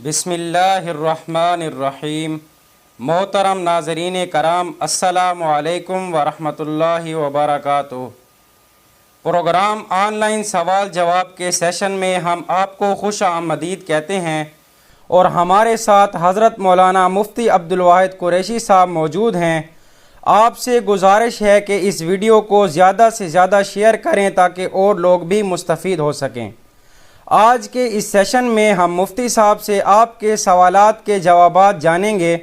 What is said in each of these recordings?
بسم اللہ الرحمن الرحیم۔ محترم ناظرین کرام، السلام علیکم ورحمۃ اللہ وبرکاتہ۔ پروگرام آن لائن سوال جواب کے سیشن میں ہم آپ کو خوش آمدید کہتے ہیں اور ہمارے ساتھ حضرت مولانا مفتی عبدالواحد قریشی صاحب موجود ہیں۔ آپ سے گزارش ہے کہ اس ویڈیو کو زیادہ سے زیادہ شیئر کریں تاکہ اور لوگ بھی مستفید ہو سکیں۔ آج کے اس سیشن میں ہم مفتی صاحب سے آپ کے سوالات کے جوابات جانیں گے۔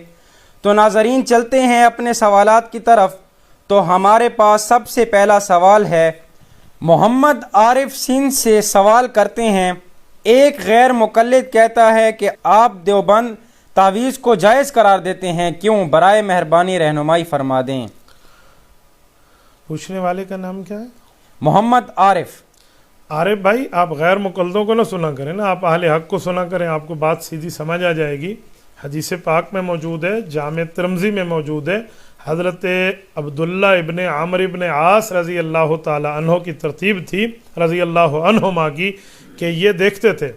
تو ناظرین چلتے ہیں اپنے سوالات کی طرف۔ تو ہمارے پاس سب سے پہلا سوال ہے، محمد عارف سندھ سے سوال کرتے ہیں، ایک غیر مقلد کہتا ہے کہ آپ دیوبند تعویذ کو جائز قرار دیتے ہیں، کیوں؟ برائے مہربانی رہنمائی فرما دیں۔ پوچھنے والے کا نام کیا ہے؟ محمد عارف۔ عارف بھائی، آپ غیر مقلدوں کو نہ سنا کریں نا، آپ اہل حق کو سنا کریں، آپ کو بات سیدھی سمجھ آ جائے گی۔ حدیث پاک میں موجود ہے، جامع ترمذی میں موجود ہے، حضرت عبداللہ ابن عامر ابن عاص رضی اللہ تعالی عنہ کی ترتیب تھی رضی اللہ عنہما کی کہ یہ دیکھتے تھے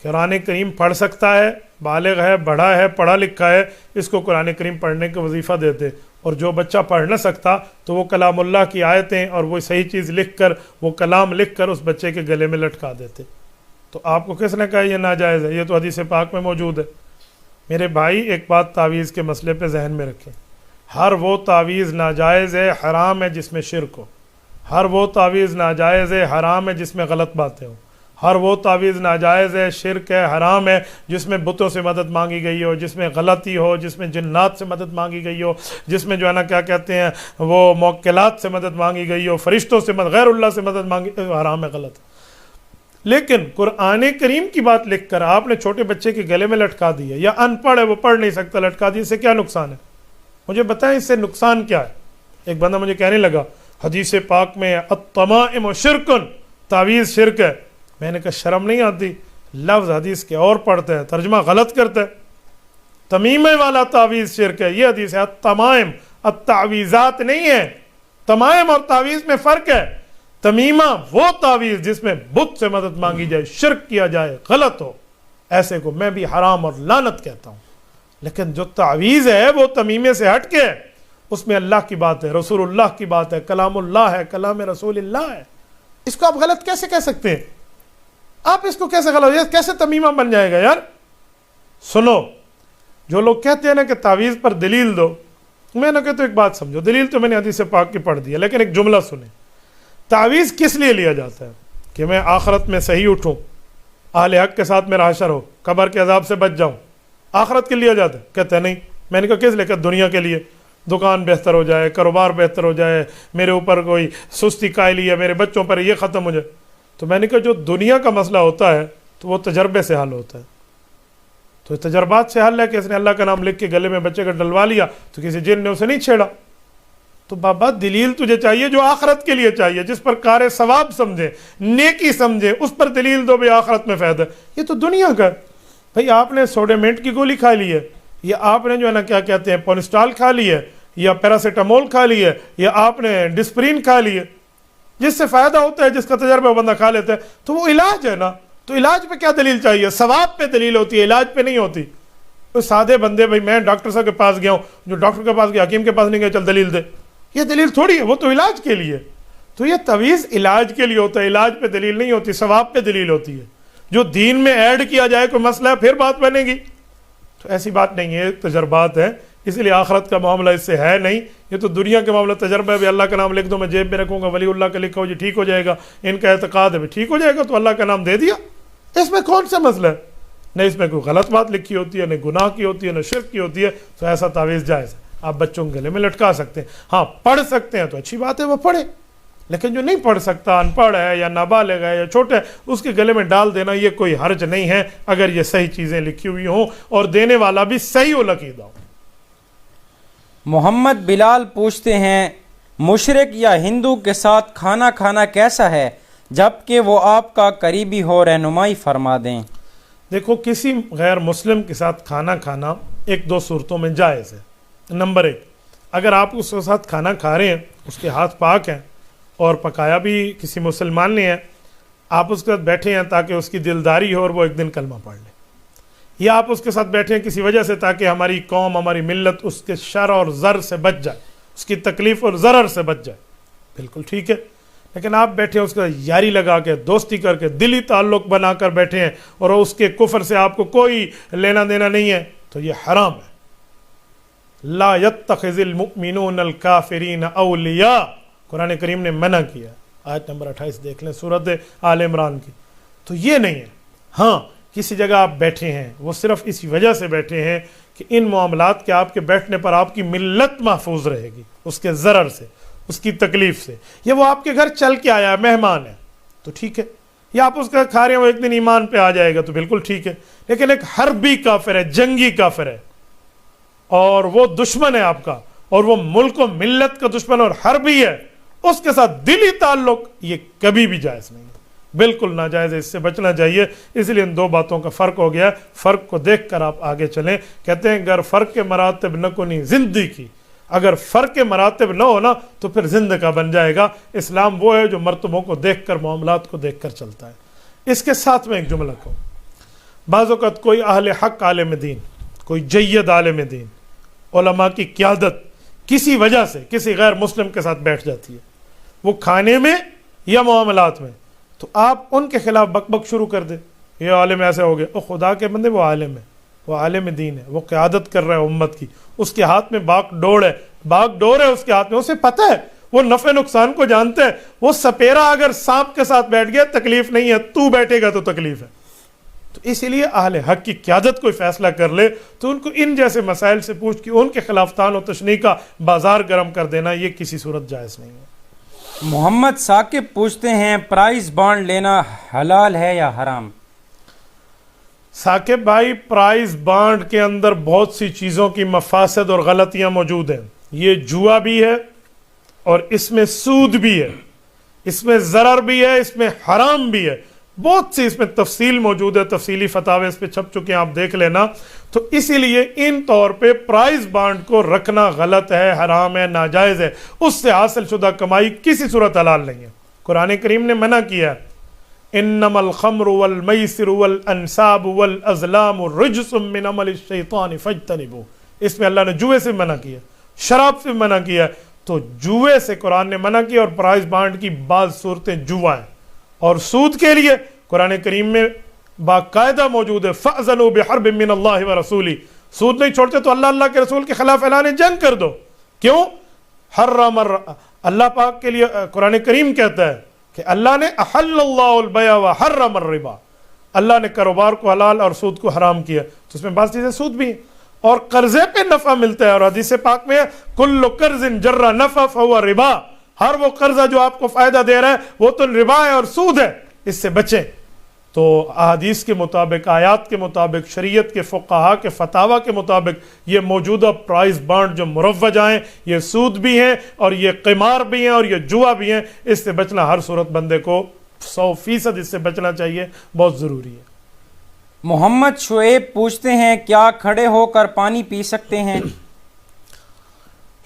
قرآن کریم پڑھ سکتا ہے، بالغ ہے، بڑا ہے، پڑھا لکھا ہے، اس کو قرآن کریم پڑھنے کا وظیفہ دیتے، اور جو بچہ پڑھ نہ سکتا تو وہ کلام اللہ کی آیتیں اور وہ صحیح چیز لکھ کر، وہ کلام لکھ کر اس بچے کے گلے میں لٹکا دیتے۔ تو آپ کو کس نے کہا یہ ناجائز ہے؟ یہ تو حدیث پاک میں موجود ہے۔ میرے بھائی ایک بات تعویذ کے مسئلے پہ ذہن میں رکھیں، ہر وہ تعویذ ناجائز ہے، حرام ہے جس میں شرک ہو، ہر وہ تعویذ ناجائز ہے، حرام ہے جس میں غلط باتیں ہوں، ہر وہ تعویذ ناجائز ہے، شرک ہے، حرام ہے جس میں بتوں سے مدد مانگی گئی ہو، جس میں غلطی ہو، جس میں جنات سے مدد مانگی گئی ہو، جس میں جو ہے نا کیا کہتے ہیں وہ موکلات سے مدد مانگی گئی ہو، فرشتوں سے مدد، غیر اللہ سے مدد مانگی، حرام ہے، غلط ہے۔ لیکن قرآن کریم کی بات لکھ کر آپ نے چھوٹے بچے کے گلے میں لٹکا دی ہے، یا ان پڑھ ہے وہ پڑھ نہیں سکتا، لٹکا دی، اس سے کیا نقصان ہے؟ مجھے بتائیں اس سے نقصان کیا ہے؟ ایک بندہ مجھے کہنے لگا حدیث پاک میں التمائم شرکن، تعویذ شرک ہے۔ میں نے کہا شرم نہیں آتی؟ لفظ حدیث کے اور پڑھتا ہے، ترجمہ غلط کرتا ہے۔ تمیمے والا تعویذ شرک ہے، یہ حدیث ہے۔ التمائم، التعویذات نہیں ہے، تمائم اور تعویذ میں فرق ہے۔ تمیمہ وہ تعویذ جس میں بت سے مدد مانگی جائے، شرک کیا جائے، غلط ہو، ایسے کو میں بھی حرام اور لعنت کہتا ہوں۔ لیکن جو تعویذ ہے وہ تمیمے سے ہٹ کے ہے، اس میں اللہ کی بات ہے، رسول اللہ کی بات ہے، کلام اللہ ہے، کلام رسول اللہ ہے، اس کو آپ غلط کیسے کہہ سکتے ہیں؟ آپ اس کو کیسے غلط، یہ کیسے تمیمہ بن جائے گا یار؟ سنو، جو لوگ کہتے ہیں نا کہ تعویذ پر دلیل دو، میں نہ کہتا ایک بات سمجھو، دلیل تو میں نے حدیث پاک کی پڑھ دی ہے، لیکن ایک جملہ سنیں۔ تعویذ کس لیے لیا جاتا ہے؟ کہ میں آخرت میں صحیح اٹھوں، اہل حق کے ساتھ میرا حشر ہو، قبر کے عذاب سے بچ جاؤں، آخرت کے لیے جاتا ہے؟ کہتے ہیں نہیں۔ میں نے کہا کس لیے؟ کہ دنیا کے لیے، دکان بہتر ہو جائے، کاروبار بہتر ہو جائے، میرے اوپر کوئی سستی قائلی ہے، میرے بچوں پر یہ ختم ہو جائے۔ تو میں نے کہا جو دنیا کا مسئلہ ہوتا ہے تو وہ تجربے سے حل ہوتا ہے، تو تجربات سے حل ہے کہ اس نے اللہ کا نام لکھ کے گلے میں بچے کا ڈلوا لیا تو کسی جن نے اسے نہیں چھیڑا۔ تو بابا دلیل تجھے چاہیے جو آخرت کے لیے چاہیے، جس پر کار ثواب سمجھے، نیکی سمجھے، اس پر دلیل دو بھی آخرت میں فائدہ۔ یہ تو دنیا کا ہے بھائی، آپ نے سوڈیمنٹ کی گولی کھا لی ہے، یا آپ نے جو ہے نا کیا کہتے ہیں پونسٹال کھا لی ہے، یا پیراسیٹامول کھا لی ہے، یا آپ نے ڈسپرین کھا لی ہے، جس سے فائدہ ہوتا ہے، جس کا تجربہ بندہ کھا لیتا ہے، تو وہ علاج ہے نا۔ تو علاج پہ کیا دلیل چاہیے؟ ثواب پہ دلیل ہوتی ہے، علاج پہ نہیں ہوتی۔ وہ سادے بندے، بھائی میں ڈاکٹر صاحب کے پاس گیا ہوں، جو ڈاکٹر کے پاس گیا، حکیم کے پاس نہیں گیا، چل دلیل دے، یہ دلیل تھوڑی ہے، وہ تو علاج کے لیے۔ تو یہ تعویذ علاج کے لیے ہوتا ہے، علاج پہ دلیل نہیں ہوتی، ثواب پہ دلیل ہوتی ہے۔ جو دین میں ایڈ کیا جائے کوئی مسئلہ ہے پھر بات بنے گی، تو ایسی بات نہیں ہے، تجربات ہے، اس لیے آخرت کا معاملہ اس سے ہے نہیں۔ یہ تو دنیا کے معاملہ تجربہ ہے، بھی اللہ کا نام لکھ دو، میں جیب میں رکھوں گا، ولی اللہ کا لکھا ہو جی ٹھیک ہو جائے گا، ان کا اعتقاد ہے بھی ٹھیک ہو جائے گا، تو اللہ کا نام دے دیا، اس میں کون سا مسئلہ ہے؟ نہ اس میں کوئی غلط بات لکھی ہوتی ہے، نہ گناہ کی ہوتی ہے، نہ شرک کی ہوتی ہے، تو ایسا تعویذ جائز ہے، آپ بچوں کے گلے میں لٹکا سکتے ہیں۔ ہاں پڑھ سکتے ہیں تو اچھی بات ہے، وہ پڑھے، لیکن جو نہیں پڑھ سکتا، ان پڑھ ہے یا نابالغ ہے یا چھوٹا ہے، اس کے گلے میں ڈال دینا یہ کوئی حرج نہیں ہے، اگر یہ صحیح چیزیں لکھی ہوئی ہوں اور دینے والا بھی صحیح العقیدہ ہو۔ محمد بلال پوچھتے ہیں، مشرک یا ہندو کے ساتھ کھانا کھانا کیسا ہے جبکہ وہ آپ کا قریبی ہو؟ رہنمائی فرما دیں۔ دیکھو، کسی غیر مسلم کے ساتھ کھانا کھانا ایک دو صورتوں میں جائز ہے۔ نمبر ایک، اگر آپ اس کے ساتھ کھانا کھا رہے ہیں، اس کے ہاتھ پاک ہیں اور پکایا بھی کسی مسلمان نے ہے، آپ اس کے ساتھ بیٹھے ہیں تاکہ اس کی دلداری ہو اور وہ ایک دن کلمہ پڑھ لے، یا آپ اس کے ساتھ بیٹھے ہیں کسی وجہ سے تاکہ ہماری قوم ہماری ملت اس کے شر اور ضر سے بچ جائے، اس کی تکلیف اور ضرر سے بچ جائے، بالکل ٹھیک ہے. لیکن آپ بیٹھے ہیں اس کا یاری لگا کے، دوستی کر کے، دلی تعلق بنا کر بیٹھے ہیں اور اس کے کفر سے آپ کو کوئی لینا دینا نہیں ہے، تو یہ حرام ہے. لا يتخذ المؤمنون الکافرین اولیاء، قرآن کریم نے منع کیا. آیت نمبر 28 دیکھ لیں سورۃ آل عمران کی. تو یہ نہیں ہے. ہاں کسی جگہ آپ بیٹھے ہیں، وہ صرف اسی وجہ سے بیٹھے ہیں کہ ان معاملات کے آپ کے بیٹھنے پر آپ کی ملت محفوظ رہے گی اس کے ضرر سے، اس کی تکلیف سے. یا وہ آپ کے گھر چل کے آیا ہے، مہمان ہے، تو ٹھیک ہے. یا آپ اس کا کھا رہے ہیں، وہ ایک دن ایمان پہ آ جائے گا تو بالکل ٹھیک ہے. لیکن ایک حربی کافر ہے، جنگی کافر ہے، اور وہ دشمن ہے آپ کا، اور وہ ملک و ملت کا دشمن اور حربی ہے، اس کے ساتھ دلی تعلق یہ کبھی بھی جائز نہیں ہے، بالکل ناجائز ہے. اس سے بچنا چاہیے. اس لیے ان دو باتوں کا فرق ہو گیا. فرق کو دیکھ کر آپ آگے چلیں. کہتے ہیں اگر فرق کے مراتب نہ کنی زندگی کی، اگر فرق کے مراتب نہ ہونا تو پھر زندگی کا بن جائے گا. اسلام وہ ہے جو مرتبوں کو دیکھ کر، معاملات کو دیکھ کر چلتا ہے. اس کے ساتھ میں ایک جملہ کہوں. بعض اوقات کوئی اہل حق عالم دین، کوئی جید عالم دین، علماء کی قیادت کسی وجہ سے کسی غیر مسلم کے ساتھ بیٹھ جاتی ہے، وہ کھانے میں یا معاملات میں، تو آپ ان کے خلاف بک بک شروع کر دیں. یہ عالم ایسے ہو گئے. او خدا کے بندے، وہ عالم ہے، وہ عالم دین ہے، وہ قیادت کر رہا ہے امت کی، اس کے ہاتھ میں باغ ڈور ہے، باغ ڈور ہے اس کے ہاتھ میں، اسے پتہ ہے، وہ نفع نقصان کو جانتے ہیں. وہ سپیرا اگر سانپ کے ساتھ بیٹھ گیا تکلیف نہیں ہے، تو بیٹھے گا تو تکلیف ہے. تو اسی لیے اہل حق کی قیادت کوئی فیصلہ کر لے تو ان کو ان جیسے مسائل سے پوچھ کے ان کے خلاف تان و تشنیع کا بازار گرم کر دینا یہ کسی صورت جائز نہیں ہے. محمد ثاقب پوچھتے ہیں پرائز بانڈ لینا حلال ہے یا حرام؟ ثاقب بھائی، پرائز بانڈ کے اندر بہت سی چیزوں کی مفاسد اور غلطیاں موجود ہیں. یہ جوا بھی ہے اور اس میں سود بھی ہے، اس میں ضرر بھی ہے، اس میں حرام بھی ہے. بہت سی اس میں تفصیل موجود ہے، تفصیلی فتاوے اس پہ چھپ چکے ہیں، آپ دیکھ لینا. تو اسی لیے ان طور پہ پرائز بانڈ کو رکھنا غلط ہے، حرام ہے، ناجائز ہے. اس سے حاصل شدہ کمائی کسی صورت حلال نہیں ہے. قرآن کریم نے منع کیا ہے، انما الخمر والمیسر والانصاب والازلام رجس من عمل الشیطان فاجتنبوہ. اس میں اللہ نے جوئے سے منع کیا، شراب سے منع کیا. تو جوئے سے قرآن نے منع کیا، اور پرائز بانڈ کی بعض صورتیں جوا ہیں. اور سود کے لیے قرآن کریم میں باقاعدہ موجود ہے، فَأْذَنُوا بِحَرْبٍ مِّنَ اللَّهِ وَرَسُولِهِ. سود نہیں چھوڑتے تو اللہ کے رسول کے خلاف اعلان جنگ کر دو. کیوں؟ حرم اللہ پاک کے لیے قرآن کریم کہتا ہے کہ اللہ نے احل اللہ البیع وحرم الربا، اللہ نے کاروبار کو حلال اور سود کو حرام کیا. تو اس میں بعض چیزیں سود بھی ہیں، اور قرضے پہ نفع ملتا ہے. اور حدیث پاک میں کل قرض جر نفع فهو ربا، ہر وہ قرضہ جو آپ کو فائدہ دے رہا ہے وہ تو ربا ہے اور سود ہے، اس سے بچیں. تو احادیث کے مطابق، آیات کے مطابق، شریعت کے فقہا کے فتاوی کے مطابق یہ موجودہ پرائز بانڈ جو مروج ہیں یہ سود بھی ہیں اور یہ قمار بھی ہیں اور یہ جوا بھی ہیں. اس سے بچنا ہر صورت بندے کو 100% اس سے بچنا چاہیے، بہت ضروری ہے. محمد شعیب پوچھتے ہیں کیا کھڑے ہو کر پانی پی سکتے ہیں؟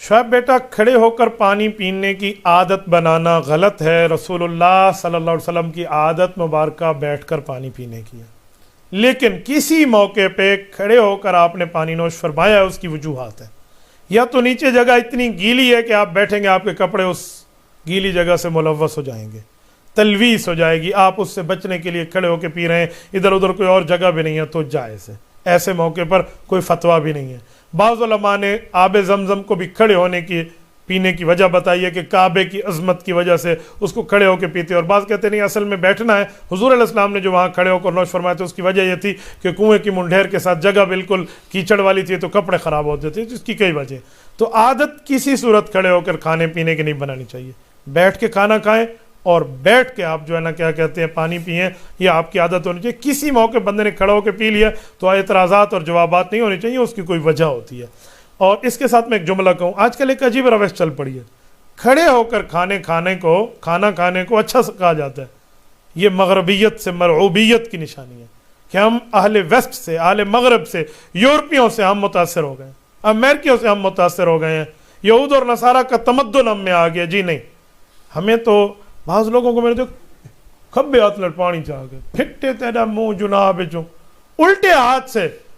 شعیب بیٹا، کھڑے ہو کر پانی پینے کی عادت بنانا غلط ہے. رسول اللہ صلی اللہ علیہ وسلم کی عادت مبارکہ بیٹھ کر پانی پینے کی ہے. لیکن کسی موقع پہ کھڑے ہو کر آپ نے پانی نوش فرمایا ہے، اس کی وجوہات ہیں. یا تو نیچے جگہ اتنی گیلی ہے کہ آپ بیٹھیں گے آپ کے کپڑے اس گیلی جگہ سے ملوث ہو جائیں گے، تلویث ہو جائے گی. آپ اس سے بچنے کے لیے کھڑے ہو کے پی رہے ہیں، ادھر ادھر کوئی اور جگہ بھی نہیں ہے تو جائز ہے. ایسے موقع پر کوئی فتویٰ بھی نہیں ہے. بعض علماء نے آب زمزم کو بھی کھڑے ہونے کی پینے کی وجہ بتائی ہے کہ کعبے کی عظمت کی وجہ سے اس کو کھڑے ہو کے پیتے. اور بعض کہتے نہیں، اصل میں بیٹھنا ہے. حضور علیہ السلام نے جو وہاں کھڑے ہو کر نوش فرمایا تھا اس کی وجہ یہ تھی کہ کنویں کی منڈھیر کے ساتھ جگہ بالکل کیچڑ والی تھی تو کپڑے خراب ہوتے تھے، جس کی کئی وجہ. تو عادت کسی صورت کھڑے ہو کر کھانے پینے کی نہیں بنانی چاہیے. بیٹھ کے کھانا کھائیں اور بیٹھ کے آپ جو ہے نا کیا کہتے ہیں پانی پئیں، یہ آپ کی عادت ہونی چاہیے. کسی موقع بندے نے کھڑا ہو کے پی لیا تو اعتراضات اور جوابات نہیں ہونے چاہیے، اس کی کوئی وجہ ہوتی ہے. اور اس کے ساتھ میں ایک جملہ کہوں، آج کل ایک عجیب روش چل پڑی ہے. کھڑے ہو کر کھانا کھانے کو اچھا کہا جاتا ہے. یہ مغربیت سے، مرعوبیت کی نشانی ہے کہ ہم اہل ویسٹ سے، اہل مغرب سے، یورپیوں سے ہم متاثر ہو گئے ہیں، امریکیوں سے ہم متاثر ہو گئے ہیں، یہود اور نصارہ کا تمدن ہم میں آ گیا. جی نہیں، ہمیں تو بعض لوگوں کو میرے جو کھبے ہاتھ لڑ پانی چاہ گئے، پھٹے تیرا منہ جناب جو الٹے ہاتھ سے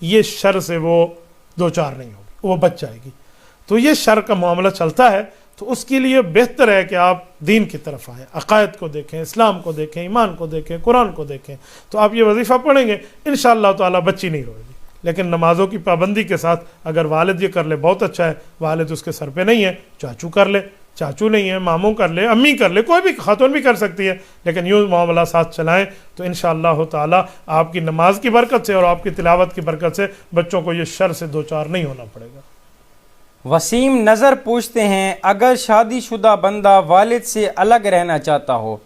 یہ شر سے وہ دو چار نہیں ہوگی, وہ بچ جائے گی. تو یہ شر کا معاملہ چلتا ہے, تو اس کے لیے بہتر ہے کہ آپ دین کی طرف آئیں, عقائد کو دیکھیں, اسلام کو دیکھیں, ایمان کو دیکھیں, قرآن کو دیکھیں. تو آپ یہ وظیفہ پڑھیں گے انشاءاللہ تعالیٰ بچی نہیں روئے گی. لیکن نمازوں کی پابندی کے ساتھ اگر والد یہ کر لے بہت اچھا ہے, والد اس کے سر پہ نہیں ہے, چاچو کر لے, چاچو نہیں ہے ماموں کر لے, امی کر لے, کوئی بھی خاتون بھی کر سکتی ہے, لیکن یوں معاملہ ساتھ چلائیں تو انشاءاللہ تعالیٰ آپ کی نماز کی برکت سے اور آپ کی تلاوت کی برکت سے بچوں کو یہ شر سے دوچار نہیں ہونا پڑے گا. وسیم نظر پوچھتے ہیں, اگر شادی شدہ بندہ والد سے الگ رہنا چاہتا ہو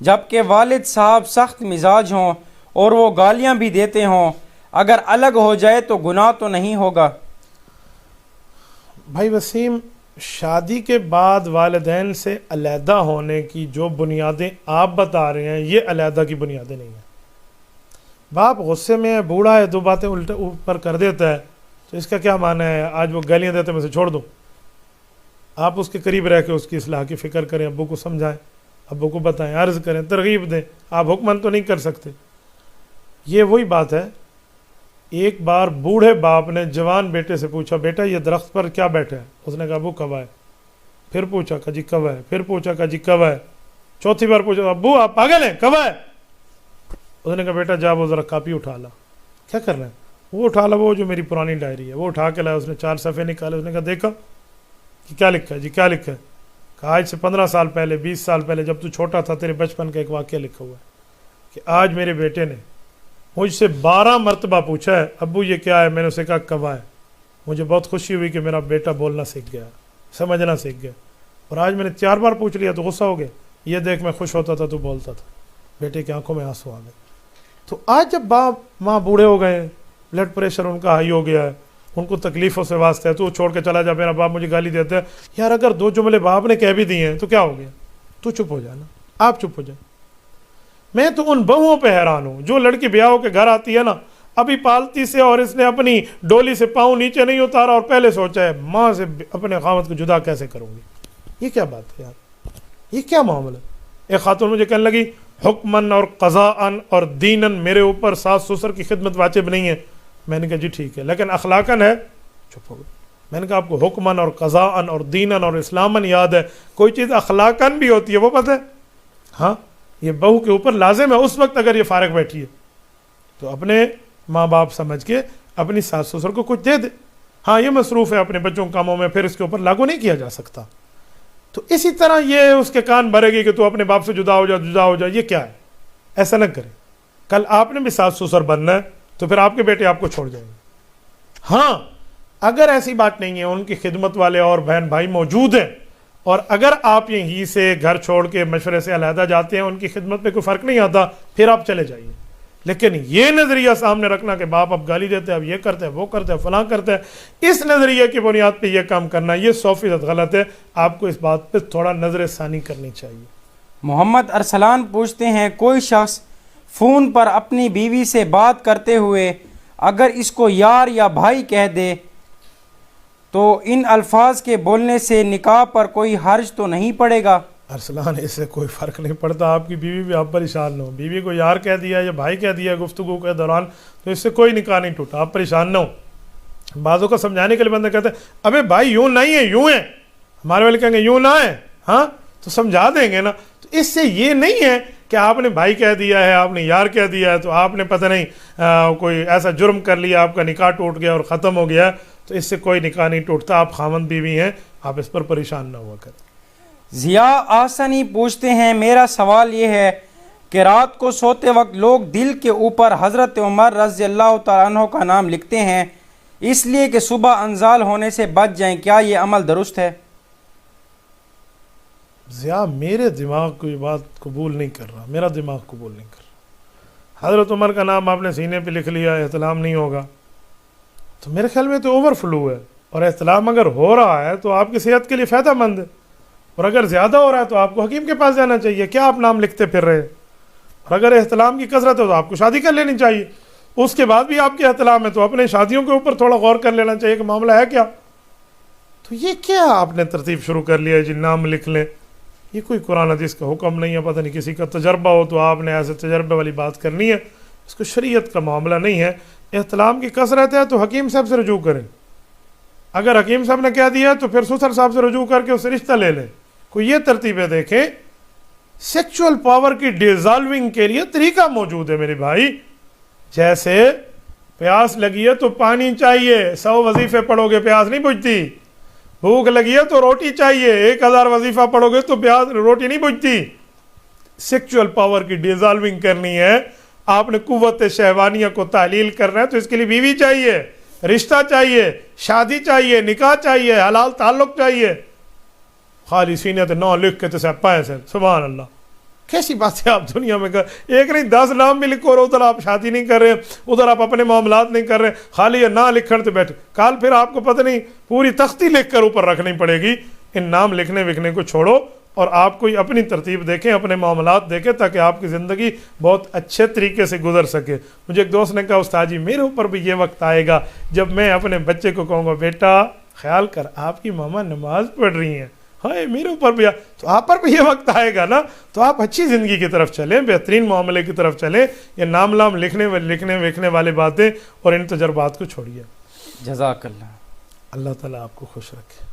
جبکہ والد صاحب سخت مزاج ہوں اور وہ گالیاں بھی دیتے ہوں, اگر الگ ہو جائے تو گناہ تو نہیں ہوگا؟ بھائی وسیم, شادی کے بعد والدین سے علیحدہ ہونے کی جو بنیادیں آپ بتا رہے ہیں یہ علیحدہ کی بنیادیں نہیں ہیں. باپ غصے میں ہے, بوڑھا ہے, دو باتیں الٹے اوپر کر دیتا ہے, تو اس کا کیا معنی ہے آج وہ گالیاں دیتے میں سے چھوڑ دو؟ آپ اس کے قریب رہ کے اس کی اصلاح کی فکر کریں, ابو کو سمجھائیں, ابو کو بتائیں, عرض کریں, ترغیب دیں. آپ حکمن تو نہیں کر سکتے. یہ وہی بات ہے, ایک بار بوڑھے باپ نے جوان بیٹے سے پوچھا, بیٹا یہ درخت پر کیا بیٹھا ہے؟ اس نے کہا ابو کوا ہے. پھر پوچھا کہ جی کوا ہے. پھر پوچھا کہ جی کوا ہے. چوتھی بار پوچھا ابو آپ پاگل ہیں, کوا ہے. اس نے کہا بیٹا جا وہ ذرا کاپی اٹھا لا. کیا کر رہے ہیں؟ وہ اٹھا لا, وہ جو میری پرانی ڈائری ہے وہ اٹھا کے لایا. اس نے 4 صفحے نکالے. اس نے کہا دیکھا کہ کیا لکھا ہے؟ جی کیا لکھا ہے؟ کہا آج سے 15 سال پہلے 20 سال پہلے جب تو چھوٹا تھا تیرے بچپن کا ایک واقعہ لکھا ہوا ہے کہ آج میرے بیٹے نے مجھ سے 12 مرتبہ پوچھا ہے ابو یہ کیا ہے. میں نے اسے کہا کوا ہے. مجھے بہت خوشی ہوئی کہ میرا بیٹا بولنا سیکھ گیا, سمجھنا سیکھ گیا. اور آج میں نے 4 بار پوچھ لیا تو غصہ ہو گیا. یہ دیکھ میں خوش ہوتا تھا تو بولتا تھا. بیٹے کی آنکھوں میں آنسو آ گئے. تو آج جب باپ ماں بوڑھے ہو گئے ہیں, بلڈ پریشر ان کا ہائی ہو گیا ہے, ان کو تکلیفوں سے واسطہ ہے, تو چھوڑ کے چلا جا. میرا باپ مجھے گالی دیتا ہے. یار اگر 2 جملے باپ نے کہہ بھی دیے ہیں تو کیا ہو گیا؟ تو چپ ہو جانا, آپ چپ ہو جائیں. میں تو ان بہوؤں پہ حیران ہوں جو لڑکی بیاہ ہو کے گھر آتی ہے نا, ابھی پالتی سے اور اس نے اپنی ڈولی سے پاؤں نیچے نہیں اتارا اور پہلے سوچا ہے ماں سے اپنے خاوند کو جدا کیسے کروں گی. یہ کیا بات ہے یار, یہ کیا معاملہ ہے؟ ایک خاتون مجھے کہنے لگی حکمن اور قضاءن اور دینن میرے اوپر ساس سسر کی خدمت واجب نہیں ہے. میں نے کہا جی ٹھیک ہے, لیکن اخلاقاً ہے. چپ ہو گئے. میں نے کہا آپ کو حکمن اور قضاءن اور دینن اور اسلامن یاد ہے, کوئی چیز اخلاقاً بھی ہوتی ہے وہ پتہ ہے؟ ہاں, یہ بہو کے اوپر لازم ہے اس وقت اگر یہ فارغ بیٹھی ہے تو اپنے ماں باپ سمجھ کے اپنی ساس سسر کو کچھ دے دے. ہاں یہ مصروف ہے اپنے بچوں کے کاموں میں, پھر اس کے اوپر لاگو نہیں کیا جا سکتا. تو اسی طرح یہ اس کے کان بھرے گی کہ تو اپنے باپ سے جدا ہو جا, یہ کیا ہے؟ ایسا نہ کرے. کل آپ نے بھی ساس سسر بننا ہے تو پھر آپ کے بیٹے آپ کو چھوڑ جائیں گے. ہاں اگر ایسی بات نہیں ہے, ان کی خدمت والے اور بہن بھائی موجود ہیں, اور اگر آپ یہیں سے گھر چھوڑ کے مشورے سے علیحدہ جاتے ہیں, ان کی خدمت پہ کوئی فرق نہیں آتا, پھر آپ چلے جائیے. لیکن یہ نظریہ سامنے رکھنا کہ باپ اب گالی دیتے ہیں, اب یہ کرتے ہیں, وہ کرتے ہیں, فلاں کرتے ہیں, اس نظریے کی بنیاد پہ یہ کام کرنا یہ 100% غلط ہے. آپ کو اس بات پہ تھوڑا نظر ثانی کرنی چاہیے. محمد ارسلان پوچھتے ہیں, کوئی شخص فون پر اپنی بیوی سے بات کرتے ہوئے اگر اس کو یار یا بھائی کہہ دے تو ان الفاظ کے بولنے سے نکاح پر کوئی حرج تو نہیں پڑے گا؟ ارسلان اس سے کوئی فرق نہیں پڑتا. آپ کی بیوی بھی آپ پریشان نہ ہو. بیوی کو یار کہہ دیا یا بھائی کہہ دیا گفتگو کے دوران تو اس سے کوئی نکاح نہیں ٹوٹا, آپ پریشان نہ ہو. بعضوں کا سمجھانے کے لیے بندہ کہتے ہیں ابے بھائی یوں نہیں ہے, یوں ہے. ہمارے والے کہیں گے یوں نہ ہے, ہاں تو سمجھا دیں گے نا. تو اس سے یہ نہیں ہے کہ آپ نے بھائی کہہ دیا ہے, آپ نے یار کہہ دیا ہے تو آپ نے پتہ نہیں کوئی ایسا جرم کر لیا, آپ کا نکاح ٹوٹ گیا اور ختم ہو گیا. تو اس سے کوئی نکاح نہیں ٹوٹتا. آپ خاوند بیوی ہیں, آپ اس پر پریشان نہ ہوا کریں. ضیاء آسانی پوچھتے ہیں, میرا سوال یہ ہے کہ رات کو سوتے وقت لوگ دل کے اوپر حضرت عمر رضی اللہ تعالیٰ عنہ کا نام لکھتے ہیں اس لیے کہ صبح انزال ہونے سے بچ جائیں, کیا یہ عمل درست ہے؟ ضیاء میرے دماغ کو یہ بات قبول نہیں کر رہا, میرا دماغ قبول نہیں کر رہا. حضرت عمر کا نام آپ نے سینے پہ لکھ لیا, احتلام نہیں ہوگا, تو میرے خیال میں تو اوور فلو ہے. اور احتلام اگر ہو رہا ہے تو آپ کی صحت کے لیے فائدہ مند ہے, اور اگر زیادہ ہو رہا ہے تو آپ کو حکیم کے پاس جانا چاہیے. کیا آپ نام لکھتے پھر رہے؟ اور اگر احتلام کی کثرت ہے تو آپ کو شادی کر لینی چاہیے. اس کے بعد بھی آپ کے احتلام ہے تو اپنے شادیوں کے اوپر تھوڑا غور کر لینا چاہیے کہ معاملہ ہے کیا. تو یہ کیا آپ نے ترتیب شروع کر لیا ہے جی نام لکھ لیں؟ یہ کوئی قرآن حدیث کا حکم نہیں ہے. پتہ نہیں کسی کا تجربہ ہو تو آپ نے ایسے تجربے والی بات کرنی ہے. اس کو شریعت کا معاملہ نہیں ہے. احتلام کی کثرت ہے تو حکیم صاحب سے رجوع کریں. اگر حکیم صاحب نے کہہ دیا تو پھر سسر صاحب سے رجوع کر کے اس سے رشتہ لے لیں. کوئی یہ ترتیبیں دیکھیں. سیکچول پاور کی ڈیزالونگ کے لیے طریقہ موجود ہے میرے بھائی. جیسے پیاس لگی ہے تو پانی چاہیے, 100 وظیفے پڑھو گے پیاس نہیں بجھتی. بھوک لگی ہے تو روٹی چاہیے, 1000 وظیفہ پڑھو گے تو پیاس روٹی نہیں بجھتی. سیکچول پاور کی ڈیزالونگ کرنی ہے, آپ نے قوت شہوانیہ کو تحلیل کرنا ہے تو اس کے لیے بیوی چاہیے, رشتہ چاہیے, شادی چاہیے, نکاح چاہیے, حلال تعلق چاہیے. خالی سینے تے نو لکھ کے تو سب پائے سے سبحان اللہ. کیسی بات ہے آپ دنیا میں کر, ایک نہیں 10 نام بھی لکھو اور ادھر آپ شادی نہیں کر رہے, ادھر آپ اپنے معاملات نہیں کر رہے, خالی یہ نہ لکھن تو بیٹھے. کل پھر آپ کو پتہ نہیں پوری تختی لکھ کر اوپر رکھنی پڑے گی. ان نام لکھنے وکھنے کو چھوڑو اور آپ کوئی اپنی ترتیب دیکھیں, اپنے معاملات دیکھیں تاکہ آپ کی زندگی بہت اچھے طریقے سے گزر سکے. مجھے ایک دوست نے کہا استاد جی میرے اوپر بھی یہ وقت آئے گا جب میں اپنے بچے کو کہوں گا بیٹا خیال کر آپ کی ماما نماز پڑھ رہی ہیں, ہائے میرے اوپر بھی تو آپ پر بھی یہ وقت آئے گا نا. تو آپ اچھی زندگی کی طرف چلیں, بہترین معاملے کی طرف چلیں. یہ نام لکھنے وکھنے والی باتیں اور ان تجربات کو چھوڑیے. جزاک اللہ. اللہ تعالیٰ آپ کو خوش رکھے.